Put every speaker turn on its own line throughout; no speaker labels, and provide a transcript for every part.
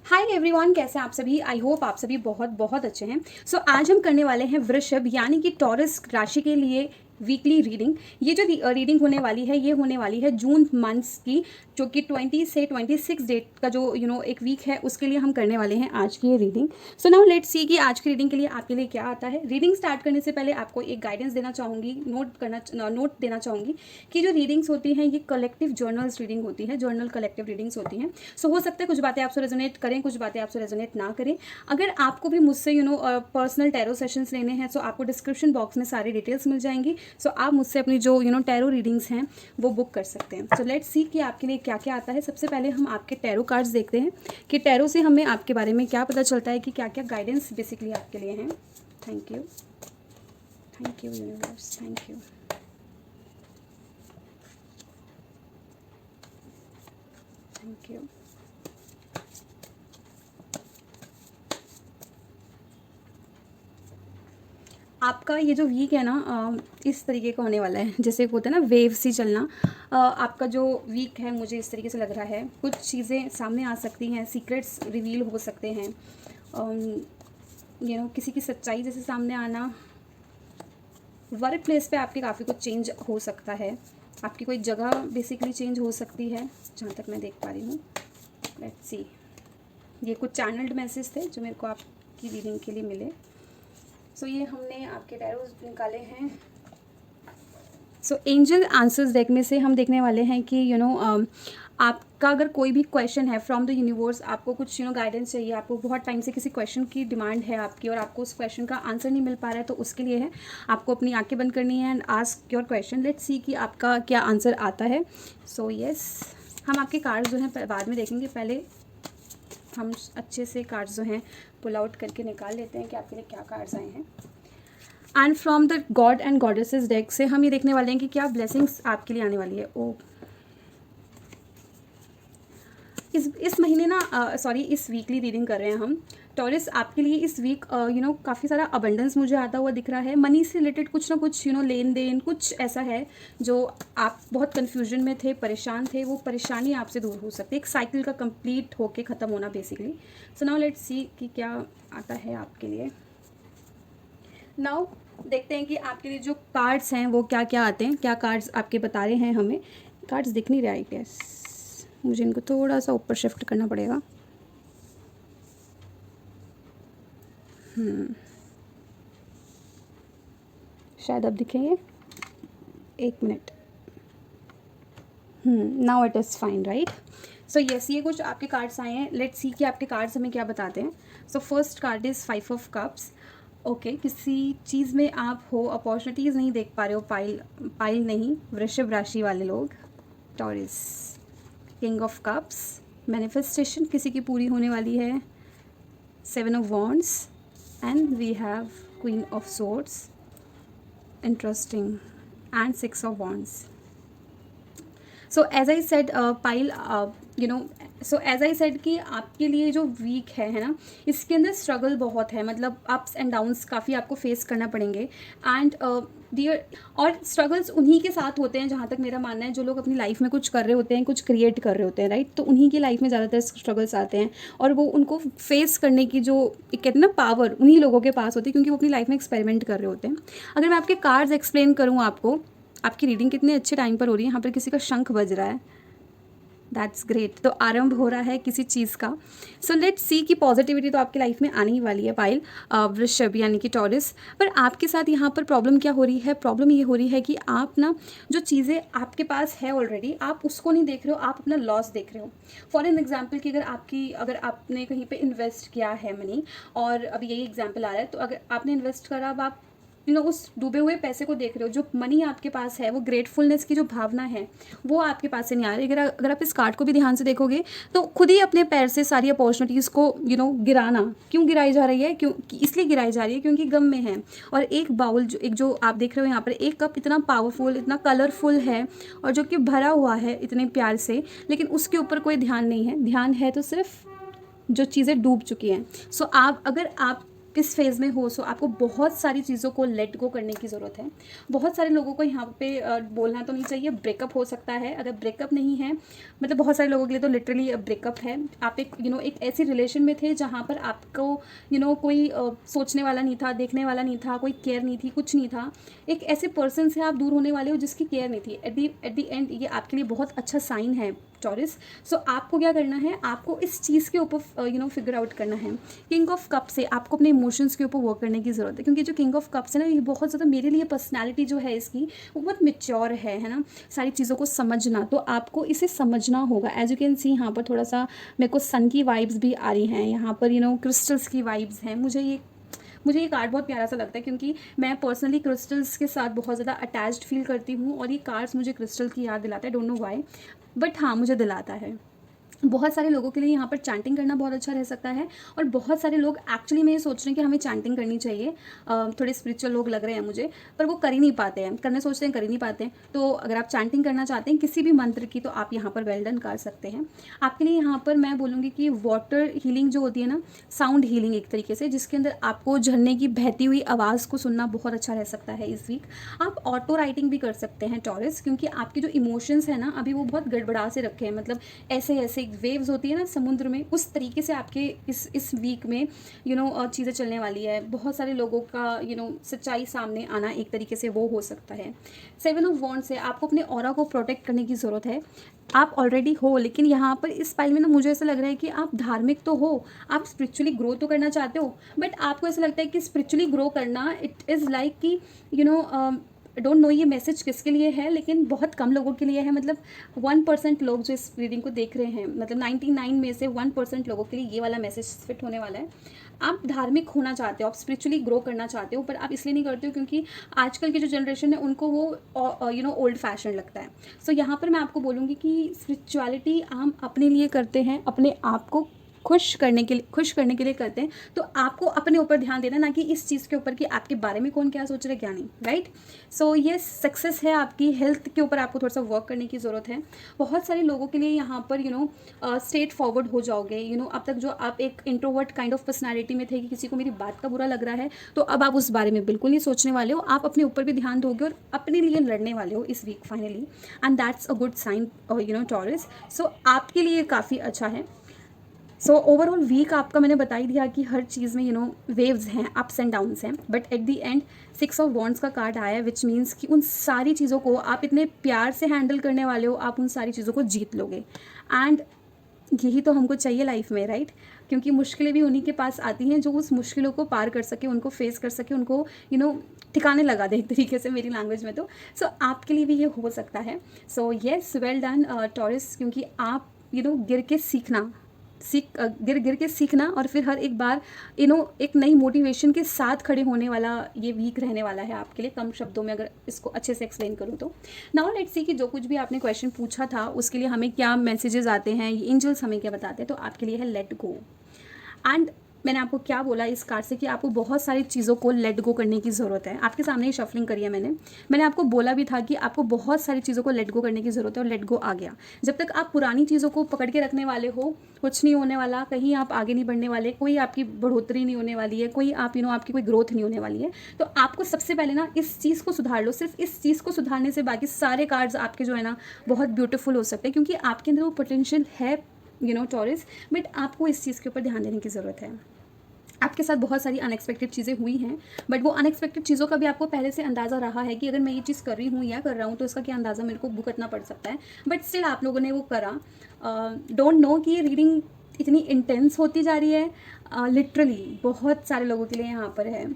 Hi everyone, कैसे हैं आप सभी। आई होप आप सभी बहुत बहुत अच्छे हैं। सो आज हम करने वाले हैं वृषभ यानी कि टॉरस राशि के लिए वीकली रीडिंग। ये जो रीडिंग होने वाली है ये होने वाली है जून मंथ्स की, जो कि 20 से 26 डेट का जो एक वीक है उसके लिए हम करने वाले हैं आज की ये reading. So now let's see कि आज की रीडिंग के लिए आपके लिए क्या आता है। रीडिंग स्टार्ट करने से पहले आपको एक गाइडेंस देना चाहूँगी, नोट देना चाहूँगी कि जो रीडिंग्स होती हैं ये कलेक्टिव जर्नल्स रीडिंग होती है, जर्नल कलेक्टिव रीडिंग्स होती हैं। सो हो सकता है कुछ बातें आपसे रेजोनेट करें, कुछ बातें आपसे रेजोनेट ना करें। अगर आपको भी मुझसे पर्सनल टैरो सेशंस लेने हैं तो आपको डिस्क्रिप्शन बॉक्स में सारी डिटेल्स मिल जाएंगी। सो आप मुझसे अपनी जो टैरो रीडिंग्स हैं वो बुक कर सकते हैं। सो लेट्स सी कि आपके लिए क्या क्या आता है। सबसे पहले हम आपके टैरो कार्ड्स देखते हैं कि टैरो से हमें आपके बारे में क्या पता चलता है कि क्या क्या गाइडेंस बेसिकली आपके लिए हैं। Thank you universe, thank you. Thank you. आपका ये जो वीक है ना इस तरीके का होने वाला है, जैसे होता है ना वेव सी चलना। आपका जो वीक है मुझे इस तरीके से लग रहा है, कुछ चीज़ें सामने आ सकती हैं, सीक्रेट्स रिवील हो सकते हैं, किसी की सच्चाई जैसे सामने आना। वर्क प्लेस पे आपके काफ़ी कुछ चेंज हो सकता है, आपकी कोई जगह बेसिकली चेंज हो सकती है जहाँ तक मैं देख पा रही हूँ। लेट्स सी, ये कुछ चैनल्ड मैसेज थे जो मेरे को आपकी रीडिंग के लिए मिले। सो ये हमने आपके टैरोज निकाले हैं। सो एंजल आंसर्स डेक में से हम देखने वाले हैं कि आपका अगर कोई भी क्वेश्चन है फ्रॉम द यूनिवर्स, आपको कुछ गाइडेंस चाहिए, आपको बहुत टाइम से किसी क्वेश्चन की डिमांड है आपकी और आपको उस क्वेश्चन का आंसर नहीं मिल पा रहा है, तो उसके लिए है आपको अपनी आंखें बंद करनी है and ask your question. Let's see कि आपका क्या आंसर आता है। सो यस, हम आपके कार्ड्स जो हैं बाद में देखेंगे, पहले हम अच्छे से कार्ड्स जो हैं पुल आउट करके निकाल लेते हैं कि आपके लिए क्या कार्ड्स आए हैं। And from the God and goddesses deck से हम ये देखने वाले हैं कि क्या ब्लेसिंग्स आपके लिए आने वाली है। ओ इस महीने ना सॉरी इस वीकली रीडिंग कर रहे हैं हम। टॉरस आपके लिए इस वीक काफ़ी सारा अबंडेंस मुझे आता हुआ दिख रहा है। मनी से रिलेटेड कुछ ना कुछ लेन देन कुछ ऐसा है जो आप बहुत कन्फ्यूजन में थे, परेशान थे, वो परेशानी आपसे दूर हो सकती है। एक साइकिल का कंप्लीट होके ख़त्म होना basically. So now let's see कि क्या आता है आपके लिए। नाउ देखते हैं कि आपके लिए जो कार्ड्स हैं वो क्या क्या आते हैं, क्या कार्ड्स आपके बता रहे हैं हमें। कार्ड्स दिख नहीं रहा है, गैस मुझे इनको थोड़ा सा ऊपर शिफ्ट करना पड़ेगा। शायद अब दिखेंगे, एक minute. Now it is fine, right. So yes, ये कुछ आपके कार्ड्स आए हैं। लेट्स सी कि आपके कार्ड्स हमें क्या बताते हैं। So first card is 5 of cups. Okay, किसी चीज़ में आप हो अपॉर्चुनिटीज़ नहीं देख पा रहे हो, पाइल नहीं, वृषभ राशि वाले लोग, Taurus. King of cups, manifestation किसी की पूरी होने वाली है। 7 of wands and we have queen of swords, interesting, and 6 of wands. So as I said pile, so as I said कि आपके लिए जो वीक है ना, इसके अंदर स्ट्रगल बहुत है, मतलब अप्स एंड डाउन्स काफ़ी आपको फेस करना पड़ेंगे। एंड डियर, और स्ट्रगल्स उन्हीं के साथ होते हैं जहाँ तक मेरा मानना है, जो लोग अपनी लाइफ में कुछ कर रहे होते हैं, कुछ क्रिएट कर रहे होते हैं, राइट। तो उन्हीं की लाइफ में ज़्यादातर स्ट्रगल्स आते हैं और वो उनको फेस करने की जो कहते हैं ना पावर उन्हीं लोगों के पास होती है, क्योंकि वो अपनी लाइफ में एक्सपेरिमेंट कर रहे होते हैं। अगर मैं आपके कार्ड्स एक्सप्लेन करूँ आपको, आपकी रीडिंग कितने अच्छे टाइम पर हो रही है। यहाँ पर किसी का शंख बज रहा है, दैट्स ग्रेट। तो आरंभ हो रहा है किसी चीज़ का। सो लेट्स सी कि पॉजिटिविटी तो आपकी लाइफ में आने ही वाली है पाइल, वृषभ यानी कि टॉरस। पर आपके साथ यहाँ पर प्रॉब्लम क्या हो रही है, प्रॉब्लम ये हो रही है कि आप ना जो चीज़ें आपके पास है ऑलरेडी, आप उसको नहीं देख रहे हो, आप अपना लॉस देख रहे हो। फॉर एन एग्जाम्पल कि अगर आपने कहीं पे इन्वेस्ट किया है मनी, और अभी यही एग्जाम्पल आ रहा है, तो अगर आपने इन्वेस्ट करा, अब आप उस डूबे हुए पैसे को देख रहे हो, जो मनी आपके पास है, वो ग्रेटफुलनेस की जो भावना है वो आपके पास से नहीं आ रही। अगर आप इस कार्ड को भी ध्यान से देखोगे तो खुद ही अपने पैर से सारी अपॉर्चुनिटीज़ को गिराना, क्यों गिराई जा रही है, क्यों इसलिए गिराई जा रही है क्योंकि गम में है। और एक बाउल जो आप देख रहे हो यहाँ पर, एक कप इतना पावरफुल, इतना कलरफुल है और जो कि भरा हुआ है इतने प्यार से, लेकिन उसके ऊपर कोई ध्यान नहीं है। ध्यान है तो सिर्फ जो चीज़ें डूब चुकी हैं। सो अगर आप इस फेज़ में हो, सो आपको बहुत सारी चीज़ों को लेट गो करने की ज़रूरत है। बहुत सारे लोगों को यहाँ पे बोलना तो नहीं चाहिए, ब्रेकअप हो सकता है। अगर ब्रेकअप नहीं है, मतलब बहुत सारे लोगों के लिए तो लिटरली ब्रेकअप है। आप एक एक ऐसी रिलेशन में थे जहाँ पर आपको कोई सोचने वाला नहीं था, देखने वाला नहीं था, कोई केयर नहीं थी, कुछ नहीं था। एक ऐसे पर्सन से आप दूर होने वाले हो जिसकी केयर नहीं थी। एट दी एंड ये आपके लिए बहुत अच्छा साइन है टॉरस। सो आपको क्या करना है, आपको इस चीज़ के ऊपर फिगर आउट करना है। किंग ऑफ कप से आपको अपने इमोशंस के ऊपर वर्क करने की ज़रूरत है, क्योंकि जो किंग ऑफ कप्स है ना, ये बहुत ज़्यादा मेरे लिए पर्सनैलिटी जो है इसकी वो बहुत मेच्योर है ना, सारी चीज़ों को समझना। तो आपको इसे समझना होगा। एज यू कैन सी यहाँ पर थोड़ा सा मेरे को सन की वाइब्स भी आ रही हैं, यहाँ पर क्रिस्टल्स की वाइब्स हैं। मुझे ये कार्ड बहुत प्यारा सा लगता है, क्योंकि मैं पर्सनली क्रिस्टल्स के साथ बहुत ज़्यादा अटैच्ड फील करती हूँ, और ये कार्ड्स मुझे क्रिस्टल की याद दिलाता है। डोंट नो व्हाई, बट हाँ, मुझे दिलाता है। बहुत सारे लोगों के लिए यहाँ पर चैंटिंग करना बहुत अच्छा रह सकता है, और बहुत सारे लोग एक्चुअली में ये सोच रहे हैं कि हमें चैंटिंग करनी चाहिए। थोड़े स्पिरिचुअल लोग लग रहे हैं मुझे, पर वो कर ही नहीं पाते हैं, करने सोचते हैं कर ही नहीं पाते हैं। तो अगर आप चैंटिंग करना चाहते हैं किसी भी मंत्र की, तो आप यहाँ पर वेल डन कर सकते हैं। आपके लिए यहाँ पर मैं बोलूँगी कि वाटर हीलिंग जो होती है ना, साउंड हीलिंग एक तरीके से, जिसके अंदर आपको झरने की बहती हुई आवाज़ को सुनना बहुत अच्छा रह सकता है इस वीक। आप ऑटो राइटिंग भी कर सकते हैं टॉरस, क्योंकि आपके जो इमोशंस हैं ना अभी वो बहुत गड़बड़ा से रखे हैं। मतलब ऐसे ऐसे वेव्स होती है ना समुद्र में, उस तरीके से आपके इस वीक में चीज़ें चलने वाली है। बहुत सारे लोगों का सच्चाई सामने आना एक तरीके से वो हो सकता है। 7 ऑफ वॉन्ड्स से आपको अपने ऑरा को प्रोटेक्ट करने की ज़रूरत है। आप ऑलरेडी हो, लेकिन यहाँ पर इस फाइल में ना मुझे ऐसा लग रहा है कि आप धार्मिक तो हो, आप स्पिरिचुअली ग्रो तो करना चाहते हो, बट आपको ऐसा लगता है कि स्पिरिचुअली ग्रो करना इट इज़ लाइक कि डोंट नो ये मैसेज किसके लिए है, लेकिन बहुत कम लोगों के लिए है। मतलब 1% लोग जो इस रीडिंग को देख रहे हैं, मतलब 99 में से 1% लोगों के लिए ये वाला मैसेज फिट होने वाला है। आप धार्मिक होना चाहते हो, आप स्पिरिचुअली ग्रो करना चाहते हो, पर आप इसलिए नहीं करते हो क्योंकि आजकल की जो जनरेशन है उनको वो ओल्ड फैशन लगता है। सो यहाँ पर मैं आपको बोलूँगी कि स्पिरिचुअलिटी हम अपने लिए करते हैं, अपने आप को खुश करने के लिए करते हैं। तो आपको अपने ऊपर ध्यान देना, ना कि इस चीज़ के ऊपर कि आपके बारे में कौन क्या सोच रहा है क्या नहीं, राइट। सो ये सक्सेस है आपकी। हेल्थ के ऊपर आपको थोड़ा सा वर्क करने की ज़रूरत है। बहुत सारे लोगों के लिए यहाँ पर स्ट्रेट फॉरवर्ड हो जाओगे। अब तक जो आप एक इंट्रोवर्ट काइंड ऑफ पर्सनैलिटी में थे कि किसी को मेरी बात का बुरा लग रहा है, तो अब आप उस बारे में बिल्कुल नहीं सोचने वाले हो। आप अपने ऊपर भी ध्यान दोगे और अपने लिए लड़ने वाले हो इस week finally, and that's a good sign Taurus. So आपके लिए काफ़ी अच्छा है। सो ओवरऑल वीक आपका मैंने बता ही दिया कि हर चीज़ में वेव्स हैं, अप्स एंड डाउन्स हैं, but at the end 6 of wands का कार्ड आया है, विच मीन्स कि उन सारी चीज़ों को आप इतने प्यार से हैंडल करने वाले हो, आप उन सारी चीज़ों को जीत लोगे। एंड यही तो हमको चाहिए लाइफ में, राइट। क्योंकि मुश्किलें भी उन्हीं के पास आती हैं जो उस मुश्किलों को पार कर सके, उनको फेस कर सके, उनको ठिकाने लगा दे एक तरीके से मेरी लैंग्वेज में। तो आपके लिए भी ये हो सकता है। So yes, well done taurus, क्योंकि आप गिर के सीखना और फिर हर एक बार एक नई मोटिवेशन के साथ खड़े होने वाला ये वीक रहने वाला है आपके लिए, कम शब्दों में अगर इसको अच्छे से एक्सप्लेन करूँ तो। नाउ लेट्स सी कि जो कुछ भी आपने क्वेश्चन पूछा था उसके लिए हमें क्या मैसेजेस आते हैं, ये एंजल्स हमें क्या बताते हैं। तो आपके लिए है लेट गो। एंड मैंने आपको क्या बोला इस कार्ड से कि आपको बहुत सारी चीज़ों को लेट गो करने की ज़रूरत है। आपके सामने ही शफलिंग करी है मैंने आपको बोला भी था कि आपको बहुत सारी चीज़ों को लेट गो करने की ज़रूरत है, और लेट गो आ गया। जब तक आप पुरानी चीज़ों को पकड़ के रखने वाले हो, कुछ नहीं होने वाला, कहीं आप आगे नहीं बढ़ने वाले, कोई आपकी बढ़ोतरी नहीं होने वाली है, कोई आप आपकी कोई ग्रोथ नहीं होने वाली है। तो आपको सबसे पहले ना इस चीज़ को सुधार लो। सिर्फ इस चीज़ को सुधारने से बाकी सारे कार्ड्स आपके जो है ना बहुत ब्यूटीफुल हो सकते हैं, क्योंकि आपके अंदर वो पोटेंशियल है टॉरस, बट आपको इस चीज़ के ऊपर ध्यान देने की ज़रूरत है। आपके साथ बहुत सारी अनएक्सपेक्टेड चीज़ें हुई हैं, बट वो अनएक्सपेक्टेड चीज़ों का भी आपको पहले से अंदाज़ा रहा है कि अगर मैं ये चीज़ कर रही हूँ या कर रहा हूँ तो इसका क्या अंदाज़ा मेरे को भुगतना पड़ सकता है, बट स्टिल आप लोगों ने वो करा। डोंट नो कि ये रीडिंग इतनी इंटेंस होती जा रही है, लिटरली बहुत सारे लोगों के लिए यहाँ पर है।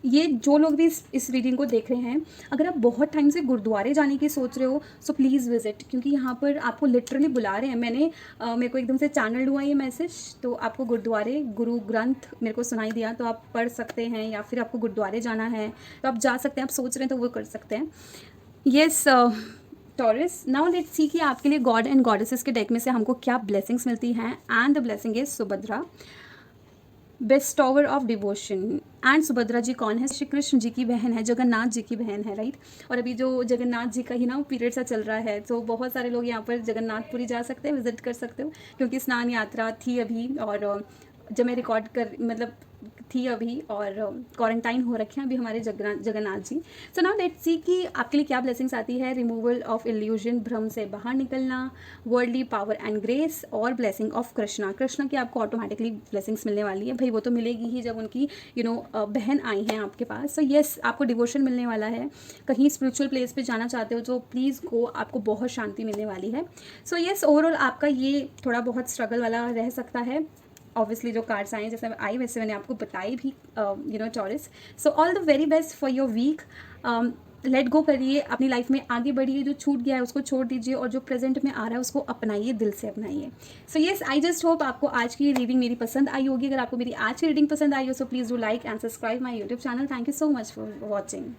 ये जो लोग भी इस रीडिंग को देख रहे हैं, अगर आप बहुत टाइम से गुरुद्वारे जाने की सोच रहे हो, सो प्लीज़ विजिट, क्योंकि यहाँ पर आपको लिटरली बुला रहे हैं। मेरे को एकदम से चैनल हुआ ये मैसेज, तो आपको गुरुद्वारे गुरु ग्रंथ मेरे को सुनाई दिया, तो आप पढ़ सकते हैं, या फिर आपको गुरुद्वारे जाना है तो आप जा सकते हैं, आप सोच रहे हैं तो वो कर सकते हैं। Yes Taurus, now let's see कि आपके लिए गॉड एंड गॉडेसेस के डेक में से हमको क्या ब्लेसिंग्स मिलती हैं। And the blessing is Subhadra, bestower of devotion. And Subhadra ji कौन है? श्री कृष्ण जी की बहन है, जगन्नाथ जी की बहन है, राइट। और अभी जो जगन्नाथ जी का ही ना पीरियड सा चल रहा है, तो बहुत सारे लोग यहाँ पर जगन्नाथपुरी जा सकते हैं, विजिट कर सकते हो, क्योंकि स्नान यात्रा थी अभी, और जब मैं रिकॉर्ड कर मतलब थी अभी, और क्वारंटाइन हो रखे हैं अभी हमारे Jagannath ji. So now let's see कि आपके लिए क्या ब्लेसिंग्स आती है। रिमूवल ऑफ इल्यूजन, भ्रम से बाहर निकलना, वर्ल्डली पावर एंड ग्रेस, और ब्लेसिंग ऑफ कृष्णा। कृष्णा की आपको ऑटोमेटिकली ब्लेसिंग्स मिलने वाली है भाई, वो तो मिलेगी ही जब उनकी बहन आई हैं आपके पास। सो येस, आपको डिवोशन मिलने वाला है। कहीं स्पिरिचुअल प्लेस पे जाना चाहते हो तो प्लीज़ गो, आपको बहुत शांति मिलने वाली है। सो येस, ओवरऑल आपका ये थोड़ा बहुत स्ट्रगल वाला रह सकता है। ऑब्वियसली जो कार्ड्स आए जैसे आई वैसे मैंने आपको बताई भी, Taurus. So all the very best for your week. Let go करिए, अपनी लाइफ में आगे बढ़िए, जो छूट गया है उसको छोड़ दीजिए, और जो प्रेजेंट में आ रहा है उसको अपनाइए, दिल से अपनाइए। So yes, I just hope आपको आज की रीडिंग मेरी पसंद आई होगी। अगर आपको मेरी आज की रीडिंग पसंद आई हो so please do like and subscribe my YouTube channel. Thank you so much for watching.